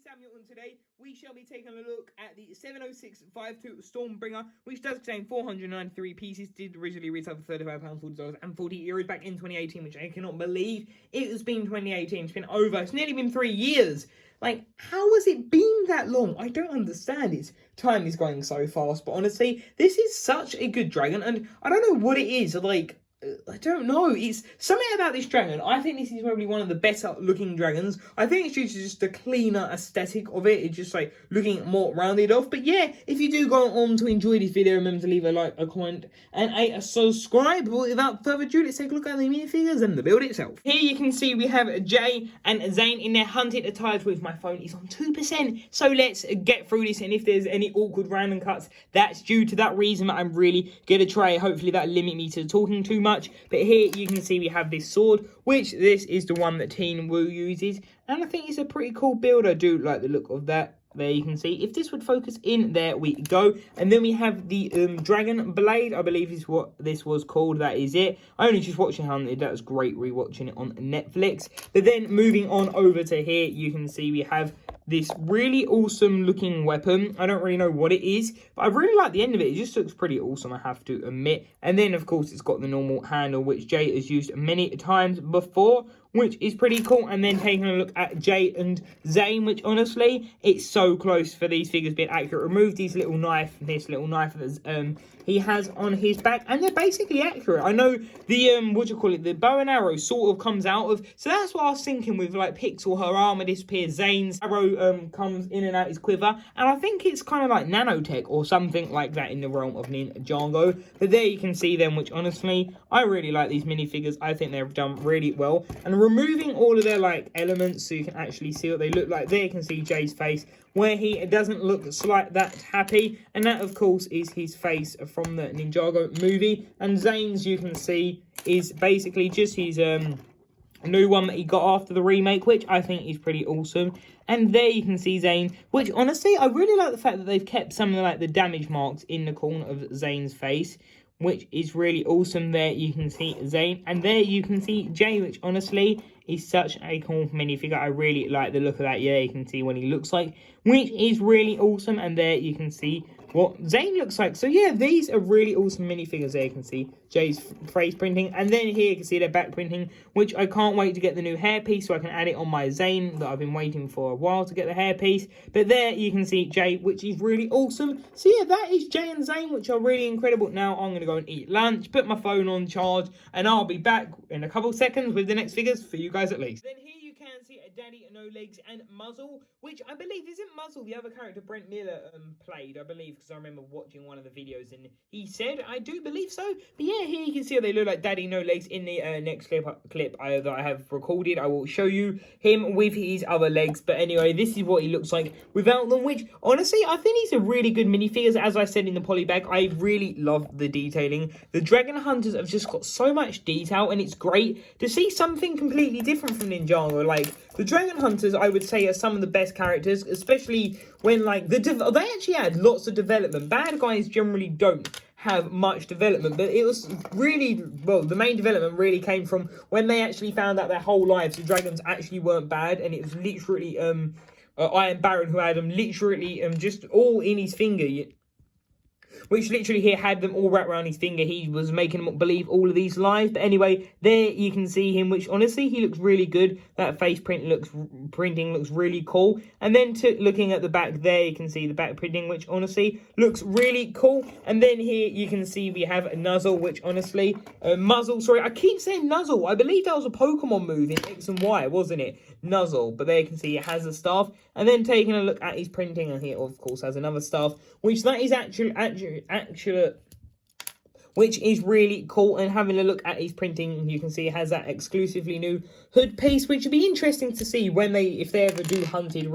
Samuel, and today we shall be taking a look at the 70652 Stormbringer, which does contain 493 pieces, did originally retail for £35, $40 and €40 back in 2018, which I cannot believe it has been 2018. It's been over, it's nearly been 3 years. Like, how has it been that long? I don't understand it. Time is going so fast, but honestly, this is such a good dragon, and I don't know what it is, like, I don't know. It's something about this dragon. I think this is probably one of the better looking dragons. I think it's due to just the cleaner aesthetic of it. It's just like looking more rounded off. But yeah, if you do go on to enjoy this video, remember to leave a like, a comment, and a subscribe. But without further ado, let's take a look at the minifigures and the build itself. Here you can see we have Jay and Zane in their hunted attires, with my phone is on 2%. So let's get through this, and if there's any awkward random cuts, that's due to that reason. That I'm really going to try. Hopefully that limit me to talking too much. But here you can see we have this sword, which this is the one that Teen Woo uses, and I think it's a pretty cool build. I do like the look of that. There you can see, if this would focus in, there we go. And then we have the dragon blade, I believe is what this was called. That is it. I only just watched it Hunted. That was great rewatching it on Netflix. But then moving on over to here, you can see we have this really awesome looking weapon. I don't really know what it is, but I really like the end of it. It just looks pretty awesome, I have to admit. And then of course it's got the normal handle, which Jay has used many times before, which is pretty cool. And then taking a look at Jay and Zane, which honestly, it's so close for these figures being accurate. Remove this little knife that he has on his back, and they're basically accurate. I know the the bow and arrow sort of comes out of, so that's what I was thinking with like Pixel, her armor disappears, Zane's arrow comes in and out his quiver, and I think it's kind of like nanotech or something like that in the realm of Ninjago. But there you can see them, which honestly, I really like these minifigures. I think they've done really well, and removing all of their like elements so you can actually see what they look like. There you can see Jay's face, where he doesn't look like that happy, and that of course is his face from the Ninjago movie. And Zane's, you can see, is basically just his new one that he got after the remake, which I think is pretty awesome. And there you can see Zane, which honestly, I really like the fact that they've kept some of like the damage marks in the corner of Zane's face, which is really awesome. There you can see Zane, and there you can see Jay, which honestly is such a cool minifigure. I really like the look of that. Yeah, you can see what he looks like, which is really awesome. And there you can see what Zane looks like. So yeah, these are really awesome minifigures. There you can see Jay's face printing, and then here you can see their back printing, which I can't wait to get the new hairpiece so I can add it on my Zane that I've been waiting for a while to get the hairpiece. But there you can see Jay, which is really awesome. So yeah, that is Jay and Zane, which are really incredible. Now I'm going to go and eat lunch, put my phone on charge, and I'll be back in a couple seconds with the next figures for you guys at least. Then here you can see a Daddy No Legs and Muzzle, which I believe isn't Muzzle the other character Brent Miller played, I believe, because I remember watching one of the videos and he said, I do believe so. But yeah, here you can see how they look like Daddy No Legs in the next clip that I have recorded. I will show you him with his other legs. But anyway, this is what he looks like without them, which honestly, I think these are really good minifigures. As I said in the poly bag, I really love the detailing. The Dragon Hunters have just got so much detail, and it's great to see something completely different from Ninjago. Like, the Dragon Hunters, I would say, are some of the best characters, especially when, like, they actually had lots of development. Bad guys generally don't have much development, but it was really, well, the main development really came from when they actually found out their whole lives the dragons actually weren't bad, and it was literally, Iron Baron who had them literally, just all in his finger, which literally he had them all wrapped around his finger. He was making them believe all of these lies. But anyway, there you can see him, which honestly, he looks really good. That face printing looks really cool. And then looking at the back there, you can see the back printing, which honestly looks really cool. And then here you can see we have a Nuzzle, which honestly, Muzzle, sorry, I keep saying Nuzzle. I believe that was a Pokemon move in X and Y, wasn't it? Nuzzle. But there you can see it has a staff. And then taking a look at his printing, and here of course has another staff, which that is actually which is really cool. And having a look at his printing, you can see it has that exclusively new hood piece, which would be interesting to see when if they ever do hunted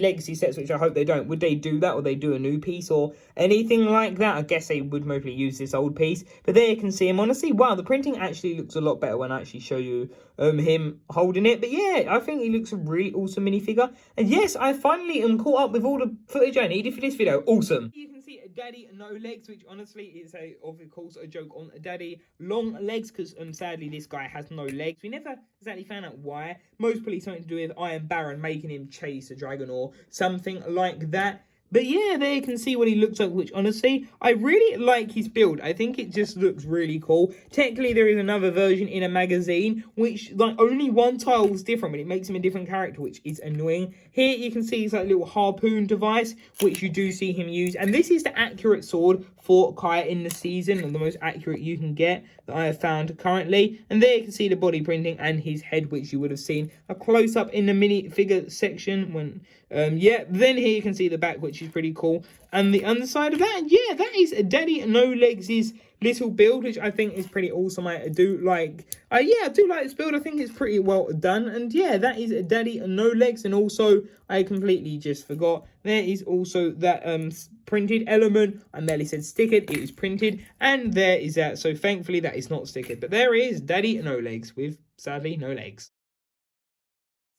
legacy sets, which I hope they don't. Would they do that, or they do a new piece or anything like that? I guess they would mostly use this old piece. But there you can see him. Honestly, wow, the printing actually looks a lot better when I actually show you him holding it. But yeah, I think he looks a really awesome minifigure. And yes, I finally am caught up with all the footage I needed for this video. Awesome. You can see a Daddy no legs, which honestly is of course a joke on Daddy long legs, because sadly this guy has no legs. We never exactly found out why. Most probably something to do with Iron Baron making him chase a dragon or something like that. But yeah, there you can see what he looks like, which honestly, I really like his build. I think it just looks really cool. Technically, there is another version in a magazine, which, like, only one tile was different, but it makes him a different character, which is annoying. Here, you can see his, like, little harpoon device, which you do see him use. And this is the accurate sword for Kai in the season, and the most accurate you can get that I have found currently. And there you can see the body printing and his head, which you would have seen a close-up in the minifigure section when... yeah, then here you can see the back, which is pretty cool. And the underside of that, yeah, that is Daddy No Legs' little build, which I think is pretty awesome. I do like, yeah, I do like this build. I think it's pretty well done. And yeah, that is Daddy No Legs. And also, I completely just forgot, there is also that printed element. I merely said stickered, it is printed. And there is that. So thankfully, that is not stickered. But there is Daddy No Legs with, sadly, no legs.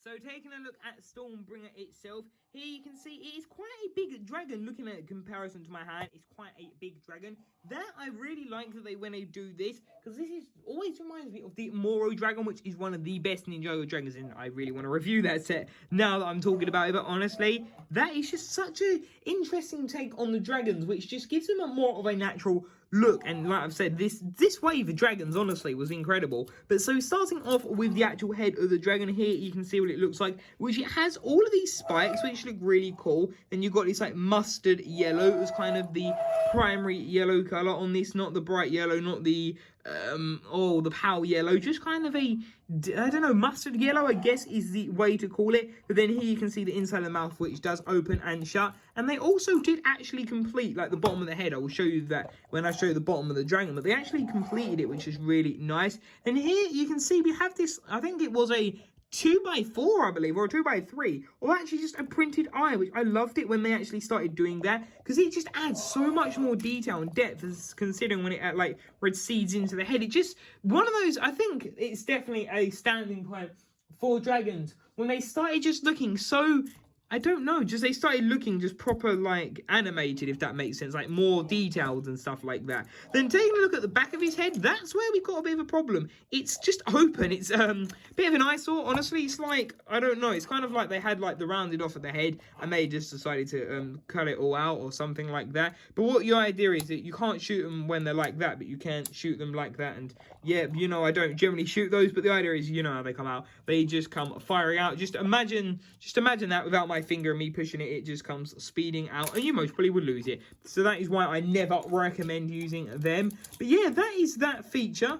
So taking a look at Stormbringer itself, here you can see it is quite a big dragon. Looking at it in comparison to my hand, it's quite a big dragon. That I really like that when they do this, because this is always reminds me of the Moro Dragon, which is one of the best Ninjago dragons, and I really want to review that set now that I'm talking about it. But honestly, that is just such an interesting take on the dragons, which just gives them a more of a natural look. And like I've said, this wave of dragons honestly was incredible. But so starting off with the actual head of the dragon, here you can see what it looks like, which it has all of these spikes, which look really cool. Then you've got this like mustard yellow. It was kind of the primary yellow color on this, not the bright yellow, not the the pale yellow, just kind of a, I don't know, mustard yellow, I guess is the way to call it. But then here you can see the inside of the mouth, which does open and shut. And they also did actually complete, like, the bottom of the head. I will show you that when I show you the bottom of the dragon, but they actually completed it, which is really nice. And here you can see we have this, I think it was a 2x4, I believe, or a 2x3, or actually just a printed eye, which I loved it when they actually started doing that, because it just adds so much more detail and depth, as considering when it like recedes into the head. It just, one of those, I think it's definitely a standing point for dragons, when they started just looking so, I don't know, just they started looking just proper, like, animated, if that makes sense, like more detailed and stuff like that. Then taking a look at the back of his head, that's where we got a bit of a problem. It's just open. It's a bit of an eyesore, honestly. It's like, I don't know, it's kind of like they had like the rounded off of the head and they just decided to cut it all out or something like that. But what your idea is that you can't shoot them when they're like that, but you can shoot them like that. And yeah, you know, I don't generally shoot those, but the idea is, you know how they come out. They just come firing out. Just imagine that without my finger and me pushing it, it just comes speeding out, and you most probably would lose it. So that is why I never recommend using them. But yeah, that is that feature,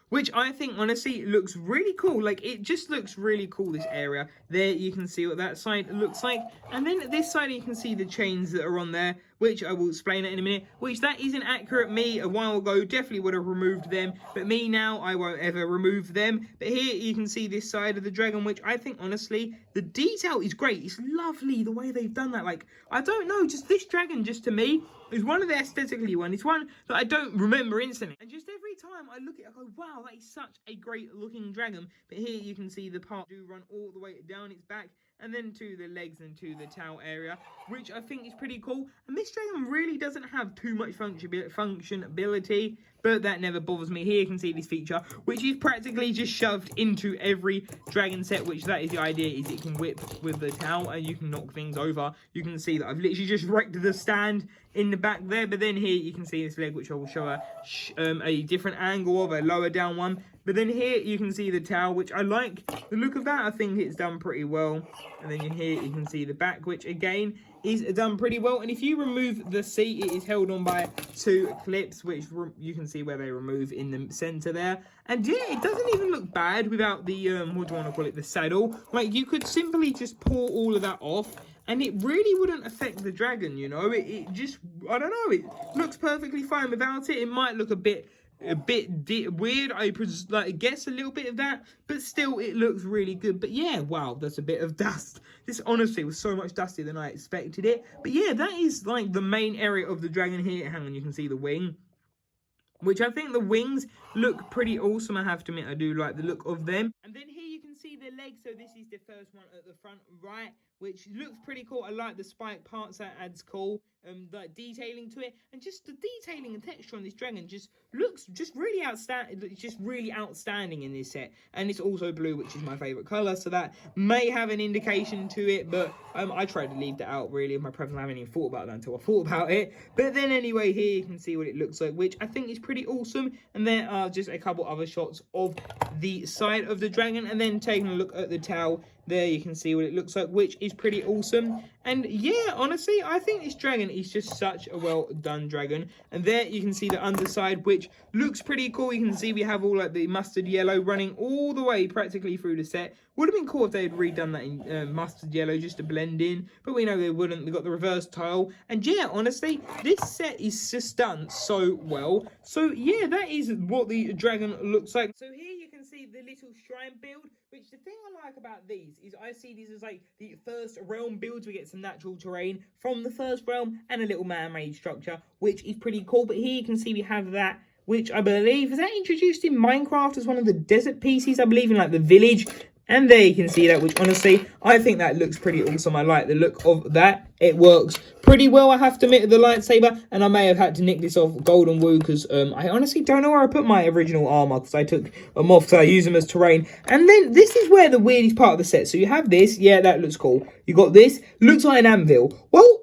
which I think honestly looks really cool. Like, it just looks really cool, this area. There you can see what that side looks like. And then this side you can see the chains that are on there, which I will explain it in a minute, which that isn't accurate. Me a while ago definitely would have removed them, but me now, I won't ever remove them. But here you can see this side of the dragon, which I think honestly, the detail is great. It's lovely the way they've done that. Like, I don't know, just this dragon, just to me, is one of the aesthetically one. It's one that I don't remember instantly. And just every time I look at it, I go, wow, that is such a great looking dragon. But here you can see the part do run all the way down its back, and then to the legs and to the tail area, which I think is pretty cool. And this dragon really doesn't have too much functionality, but that never bothers me. Here you can see this feature, which is practically just shoved into every dragon set, which that is the idea, is it can whip with the tail and you can knock things over. You can see that I've literally just wrecked the stand in the back there, but then here you can see this leg, which I will show a different angle of, a lower down one. But then here you can see the tail, which I like the look of that. I think it's done pretty well. And then here you can see the back, which again is done pretty well. And if you remove the seat, it is held on by two clips, which you can see where they remove in the center there. And yeah, it doesn't even look bad without the what do you want to call it, the saddle. Like, you could simply just pull all of that off and it really wouldn't affect the dragon, you know. It just, I don't know, it looks perfectly fine without it. It might look a bit weird, I guess a little bit of that, but still it looks really good. But yeah, wow, that's a bit of dust. This honestly was so much dustier than I expected it. But yeah, that is like the main area of the dragon here. Hang on, you can see the wing. which I think the wings look pretty awesome. I have to admit, I do like the look of them. And then here you can see the legs. So this is the first one at the front right, which looks pretty cool. I like the spike parts, that adds cool like detailing to it, and just the detailing and texture on this dragon just looks just really outstanding. It's just really outstanding in this set, and it's also blue, which is my favorite color, so that may have an indication to it. But I tried to leave that out really of my preference. I haven't even thought about that until I thought about it. But then anyway, here you can see what it looks like, which I think is pretty awesome. And there are just a couple other shots of the side of the dragon, and then taking a look at the tail. There you can see what it looks like, which is pretty awesome. And yeah, honestly, I think this dragon is just such a well done dragon. And there you can see the underside, which looks pretty cool. You can see we have all like the mustard yellow running all the way practically through the set. Would have been cool if they had redone that in mustard yellow just to blend in, but we know they wouldn't. They got the reverse tile. And yeah, honestly, this set is just done so well. So yeah, that is what the dragon looks like. So here you can see the little shrine build, which the thing I like about these is I see these as like the first realm builds. We get some natural terrain from the first realm and a little man-made structure, which is pretty cool. But here you can see we have that, which I believe, is that introduced in Minecraft as one of the desert pieces, I believe, in like the village. And there you can see that, which honestly, I think that looks pretty awesome. I like the look of that. It works pretty well, I have to admit, the lightsaber. And I may have had to nick this off Golden Woo because I honestly don't know where I put my original armor, because I took them off because I use them as terrain. And then this is where the weirdest part of the set. So you have this. Yeah, that looks cool. You got this. Looks like an anvil. Well,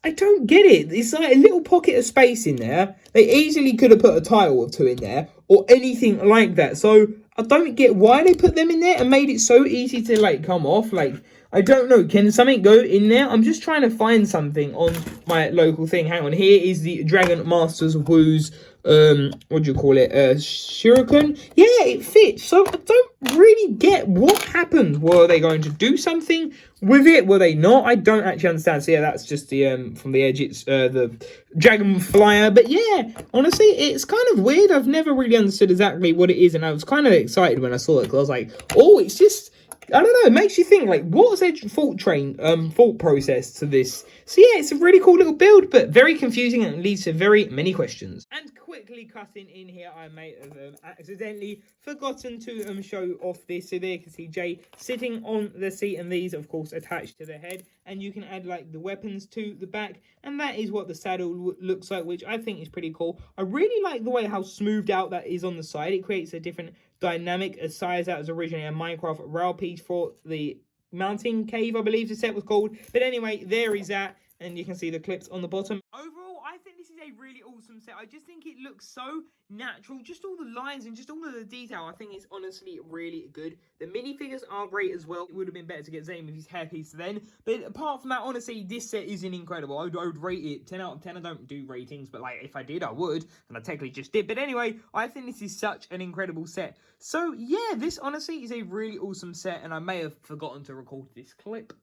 I don't get it. It's like a little pocket of space in there. They easily could have put a tile or two in there or anything like that. So I don't get why they put them in there and made it so easy to like come off. Like, I don't know. Can something go in there? I'm just trying to find something on my local thing. Hang on. Here is the Dragon Masters Woo's what do you call it? Shuriken. Yeah, it fits. So I don't really get what happened. Were they going to do something with it? Were they not? I don't actually understand. So yeah, that's just the from the edge. It's the dragon flyer. But yeah, honestly, it's kind of weird. I've never really understood exactly what it is, and I was kind of excited when I saw it because I was like, oh, it's just, I don't know, it makes you think, like, what was their thought process to this? So yeah, it's a really cool little build, but very confusing and leads to very many questions. And quickly cutting in here, I may have accidentally forgotten to show off this. So there you can see Jay sitting on the seat, and these, of course, attached to the head. And you can add, like, the weapons to the back. And that is what the saddle looks like, which I think is pretty cool. I really like the way how smoothed out that is on the side. It creates a different dynamic size. That was originally a Minecraft rail piece for the mountain cave, I believe the set was called. But anyway, there is that, and you can see the clips on the bottom. Overall, I think this is a really awesome set. I just think it looks so natural, just all the lines and just all of the detail. I think it's honestly really good. The minifigures are great as well. It would have been better to get Zane with his hairpiece then, but apart from that, honestly, this set isn't incredible. I would rate it 10 out of 10. I don't do ratings, but like, if I did, I would, and I technically just did. But anyway, I think this is such an incredible set. So yeah, this honestly is a really awesome set, and I may have forgotten to record this clip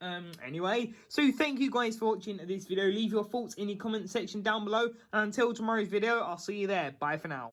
anyway. So thank you guys for watching this video. Leave your thoughts in the comment section down below, and until tomorrow's video, I'll see you there. Bye for now.